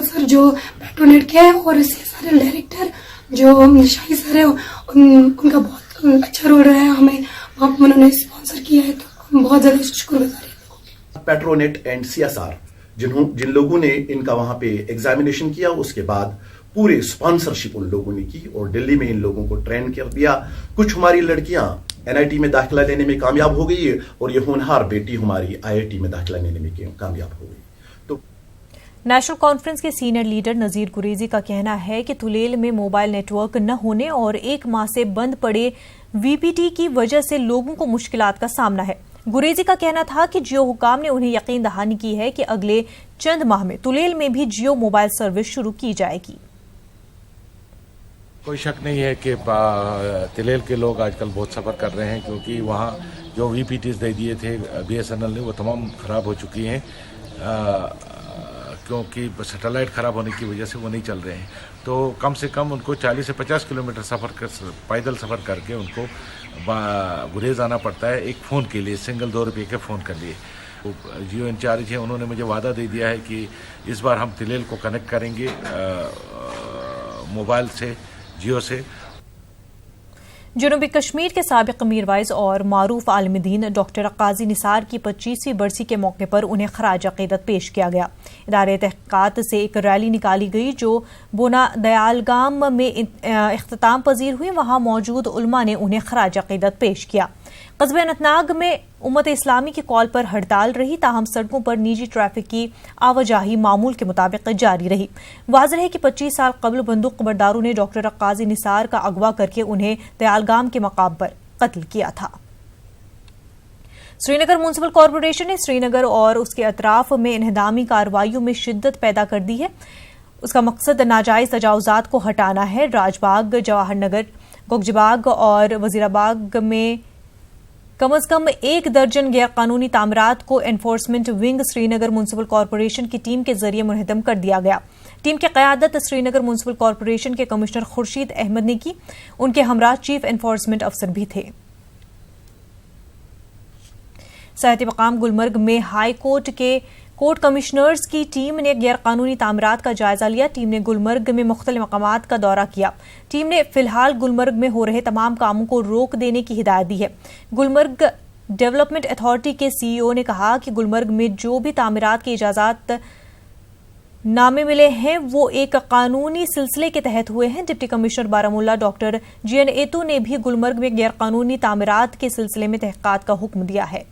سر جو پیٹرونیٹ کے ہیں اور اس کے سارے ڈائریکٹر جو شاہی سر ہیں ان کا بہت اچھا رول رہا ہے. ہمیں وہاں پہ انہوں نے اسپانسر کیا ہے تو بہت زیادہ شکر گزار ہیں. پیٹرونیٹ اینڈ CSR جن لوگوں نے ان کا وہاں پہ ایگزامینیشن کیا اس کے بعد پورے اسپانسرشپ ان لوگوں نے کی اور دلی میں ان لوگوں کو ٹرین کر دیا. کچھ ہماری لڑکیاں NIT میں داخلہ لینے میں کامیاب ہو گئی ہے اور یہ ہونہار بیٹی ہماری IIT میں داخلہ لینے میں کامیاب ہو گئی. تو نیشنل کانفرنس کے سینئر لیڈر نذیر گریزی کا کہنا ہے کہ تلیل میں موبائل نیٹ ورک نہ ہونے اور 1 ماہ سے بند پڑے VPT کی وجہ سے لوگوں کو مشکلات کا سامنا ہے. گریزی کا کہنا تھا کہ جیو حکام نے انہیں یقین دہانی کی ہے کہ اگلے چند ماہ میں تلیل میں بھی جیو موبائل سروس شروع کی جائے گی. کوئی شک نہیں ہے کہ تلیل کے لوگ آج کل بہت سفر کر رہے ہیں کیونکہ وہاں جو VPTs دے دیے تھے BSNL نے وہ تمام خراب ہو چکی ہیں کیونکہ سیٹلائٹ خراب ہونے کی وجہ سے وہ نہیں چل رہے ہیں. تو کم سے کم ان کو 40 سے 50 کلومیٹر پیدل سفر کر کے ان کو گریز آنا پڑتا ہے ایک فون کے لیے سنگل 2 روپے کے فون کے لیے. جیو انچارج ہیں انہوں نے مجھے وعدہ دے دیا ہے کہ اس بار ہم تلیل کو کنیکٹ کریں گے موبائل سے جیو سے. جنوبی کشمیر کے سابق امیر وائز اور معروف عالم دین ڈاکٹر قاضی نثار کی 25ویں برسی کے موقع پر انہیں خراج عقیدت پیش کیا گیا. ادارے تحقیقات سے ایک ریلی نکالی گئی جو بونا دیال گام میں اختتام پذیر ہوئی. وہاں موجود علماء نے انہیں خراج عقیدت پیش کیا. قصبہ اننت ناگ میں امت اسلامی کی کال پر ہڑتال رہی تاہم سڑکوں پر نجی ٹریفک کی آواجاہی معمول کے مطابق جاری رہی. واضح ہے کہ 25 سال قبل بندوق برداروں نے ڈاکٹر قاضی نثار کا اغوا کر کے انہیں دیالگام کے مقام پر قتل کیا تھا. سری نگر میونسپل کارپوریشن نے سری نگر اور اس کے اطراف میں انہدامی کارروائیوں میں شدت پیدا کر دی ہے. اس کا مقصد ناجائز تجاوزات کو ہٹانا ہے. راج باغ، جواہر نگر، گوگج باغ اور وزیراباغ میں کم از کم 1 درجن غیر قانونی تعمیرات کو انفورسمنٹ ونگ سری نگر میونسپل کارپوریشن کی ٹیم کے ذریعے منہدم کر دیا گیا. ٹیم کی قیادت سری نگر میونسپل کارپوریشن کے کمشنر خورشید احمد نے کی. ان کے ہمراہ چیف انفورسمنٹ افسر بھی تھے. صحت مقام گلمرگ میں ہائی کورٹ کے کورٹ کمشنرز کی ٹیم نے غیر قانونی تعمیرات کا جائزہ لیا. ٹیم نے گلمرگ میں مختلف مقامات کا دورہ کیا. ٹیم نے فی الحال گلمرگ میں ہو رہے تمام کاموں کو روک دینے کی ہدایت دی ہے. گلمرگ ڈیولپمنٹ اتھارٹی کے CEO نے کہا کہ گلمرگ میں جو بھی تعمیرات کی اجازت نامے ملے ہیں وہ ایک قانونی سلسلے کے تحت ہوئے ہیں. Deputy commissioner Baramulla doctor GN ایتو نے بھی گلمرگ میں غیر قانونی تعمیرات کے سلسلے میں تحقیقات کا حکم دیا ہے.